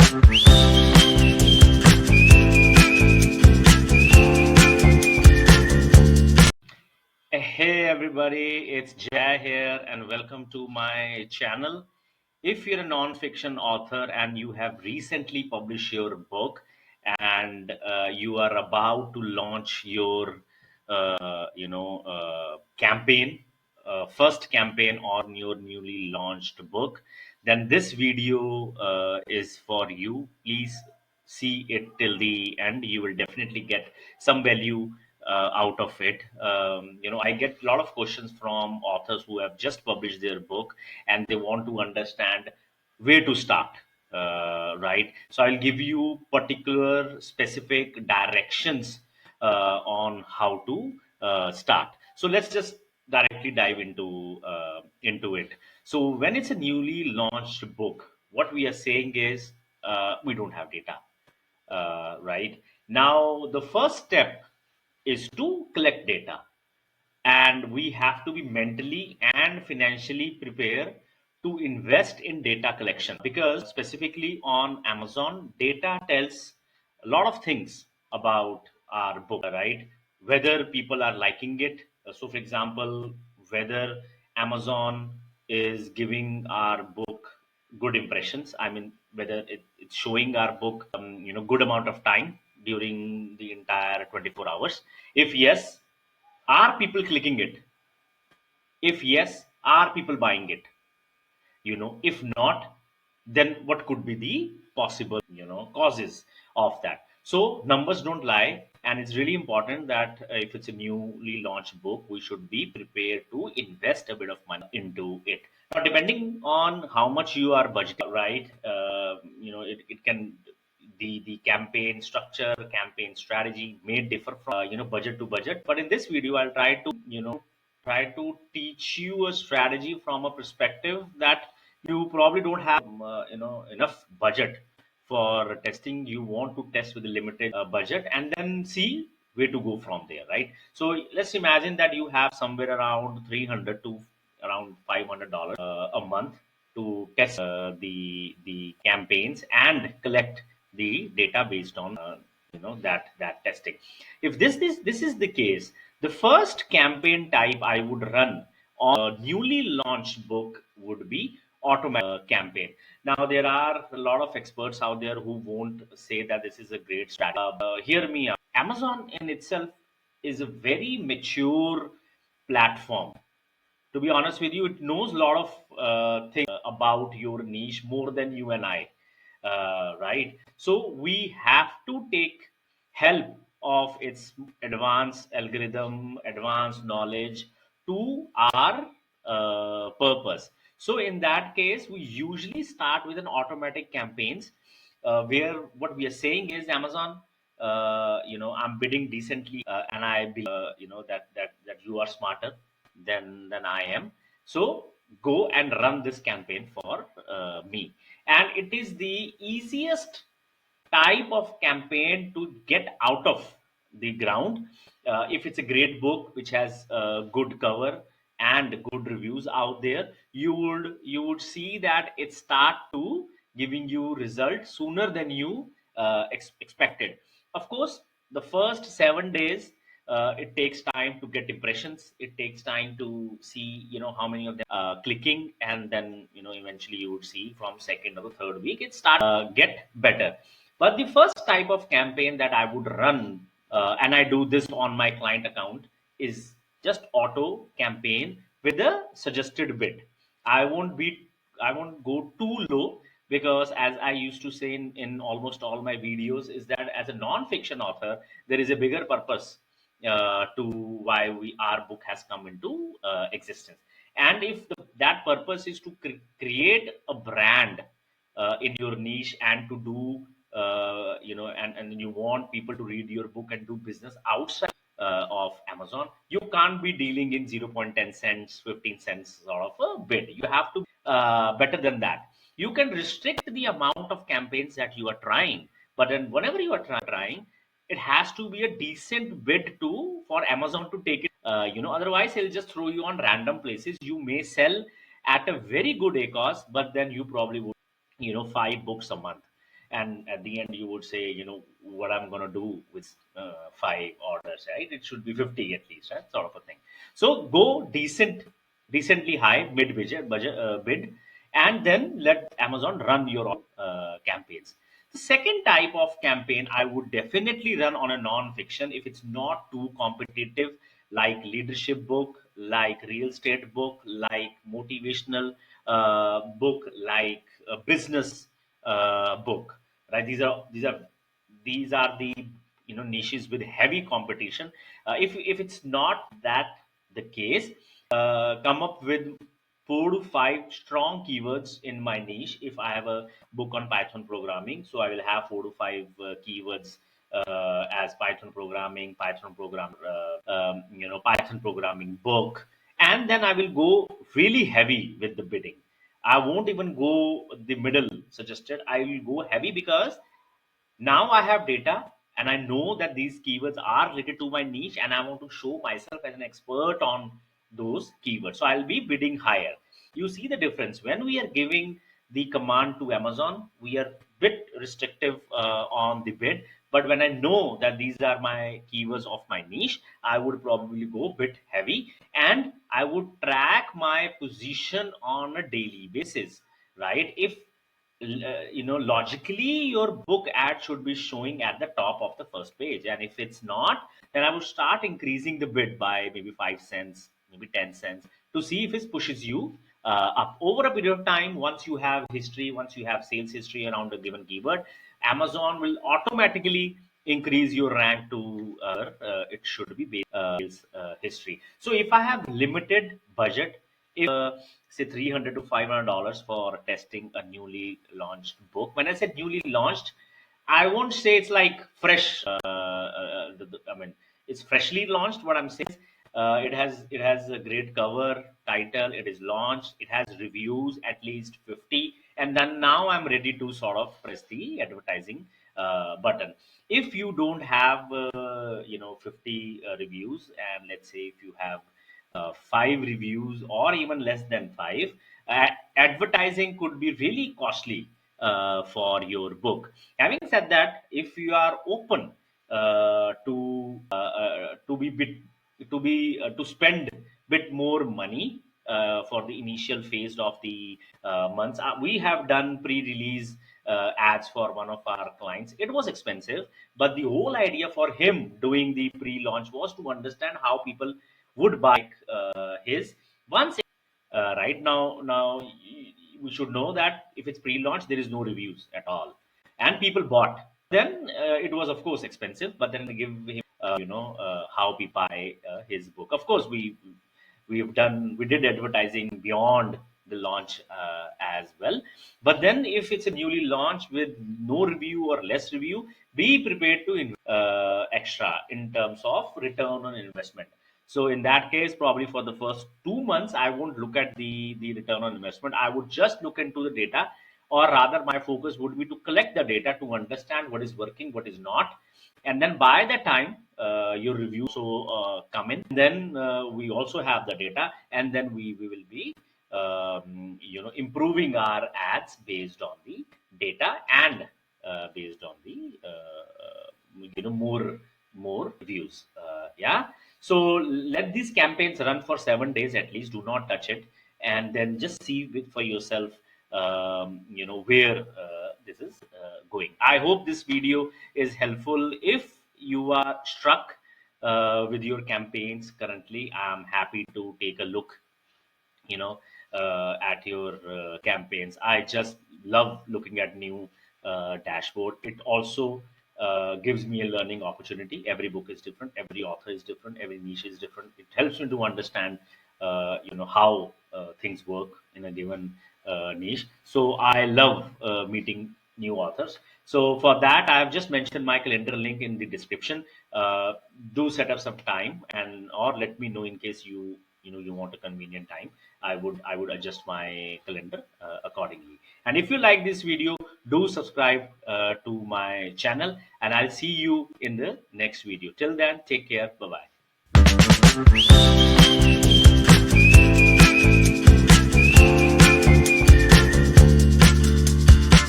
Hey everybody, it's Jay here, and welcome to my channel. If you're a non-fiction author and you have recently published your book and you are about to launch your, campaign, first campaign on your newly launched book, then this video is for you. Please see it till the end. You will definitely get some value out of it. I get a lot of questions from authors who have just published their book and they want to understand where to start. Right, so I'll give you particular specific directions on how to start. So let's just directly dive into it. So when it's a newly launched book, what we are saying is we don't have data. Right now, the first step is to collect data, and we have to be mentally and financially prepared to invest in data collection, because specifically on Amazon, data tells a lot of things about our book, right? Whether people are liking it. So for example, whether Amazon is giving our book good impressions. I mean, whether it's showing our book good amount of time during the entire 24 hours. If yes, are people clicking it? If yes, are people buying it? If not, then what could be the possible causes of that? So numbers don't lie, and it's really important that if it's a newly launched book, we should be prepared to invest a bit of money into it. Now, depending on how much you are budgeting, right? It can, the campaign structure, campaign strategy may differ from budget to budget. But in this video, I'll try to teach you a strategy from a perspective that you probably don't have enough budget for testing. You want to test with a limited budget and then see where to go from there, right? So let's imagine that you have somewhere around 300 to around $500 a month to test the campaigns and collect the data based on that testing. If this is the case, the first campaign type I would run on a newly launched book would be automatic campaign. Now, there are a lot of experts out there who won't say that this is a great strategy. Hear me out. Amazon in itself is a very mature platform. To be honest with you, it knows a lot of things about your niche more than you and I, right? So we have to take help of its advanced algorithm, advanced knowledge to our purpose. So in that case, we usually start with an automatic campaigns, where what we are saying is, Amazon, I'm bidding decently, and I believe that you are smarter than I am. So go and run this campaign for me. And it is the easiest type of campaign to get out of the ground. If it's a great book which has good cover and good reviews out there, you would see that it start to giving you results sooner than you expected. Of course, the first 7 days, it takes time to get impressions. It takes time to see how many of them clicking, and then eventually you would see from second or the third week it start get better. But the first type of campaign that I would run, and I do this on my client account, is just auto campaign with a suggested bid. I won't be, I won't go too low, because as I used to say in almost all my videos, is that as a non-fiction author, there is a bigger purpose to why our book has come into existence. And if that purpose is to create a brand in your niche, and to do and you want people to read your book and do business outside of Amazon, you can't be dealing in 0.10 cents, 15 cents sort of a bid. You have to better than that. You can restrict the amount of campaigns that you are trying, but then whenever you are trying, it has to be a decent bid to for Amazon to take it. Otherwise he'll just throw you on random places. You may sell at a very good ACOS, but then you probably would 5 books a month. and at the end you would say, what I'm going to do with five orders, right? It should be 50 at least, right? Sort of a thing. So go decently high mid budget bid, and then let Amazon run your campaigns. The second type of campaign I would definitely run on a non-fiction if it's not too competitive, like leadership book, like real estate book, like motivational book, like a business book. Right? These are the niches with heavy competition. If it's not that the case, come up with 4 to 5 strong keywords in my niche. If I have a book on Python programming, so I will have 4 to 5 keywords as Python programming, Python programming book, and then I will go really heavy with the bidding. I won't even go the middle suggested. I will go heavy because now I have data and I know that these keywords are related to my niche, and I want to show myself as an expert on those keywords. So I'll be bidding higher. You see the difference when we are giving the command to Amazon, we are bit restrictive on the bid. But when I know that these are my keywords of my niche, I would probably go bit heavy, and I would track my position on a daily basis, right? If logically your book ad should be showing at the top of the first page, and if it's not, then I would start increasing the bid by maybe 5 cents, maybe 10 cents, to see if it pushes you up over a period of time. Once you have history, once you have sales history around a given keyword, Amazon will automatically increase your rank to it should be based sales history. So if I have limited budget, if say $300 to $500 for testing a newly launched book. When I said newly launched, I won't say it's like fresh. I mean, it's freshly launched. What I'm saying is, it has a great cover title. It is launched. It has reviews at least 50, and then now I'm ready to sort of press the advertising button. If you don't have 50 reviews, and let's say if you have 5 reviews or even less than five, advertising could be really costly for your book. Having said that, if you are open to be bit to spend bit more money for the initial phase of the months, we have done pre-release ads for one of our clients. It was expensive, but the whole idea for him doing the pre-launch was to understand how people would buy his once. Right now we should know that if it's pre-launch, there is no reviews at all, and people bought. Then it was of course expensive, but then they give him how we buy his book. Of course, we did advertising beyond the launch as well. But then if it's a newly launched with no review or less review, be prepared to invest extra in terms of return on investment. So in that case, probably for the first 2 months, I won't look at the return on investment. I would just look into the data, or rather, my focus would be to collect the data to understand what is working, what is not, and then by the time your review come in, then we also have the data, and then we will be improving our ads based on the data, and based on the more views. Yeah. So let these campaigns run for 7 days at least. Do not touch it, and then just see with for yourself where this is going. I hope this video is helpful. If you are struck with your campaigns currently, I'm happy to take a look at your campaigns. I just love looking at new dashboard. It also gives me a learning opportunity. Every book is different, every author is different, every niche is different. It helps me to understand how things work in a given niche. So I love meeting new authors. So for that, I have just mentioned my calendar link in the description. Do set up some time, and or let me know in case you want a convenient time. I would adjust my calendar accordingly. And if you like this video, do subscribe to my channel, and I'll see you in the next video. Till then, take care. Bye bye.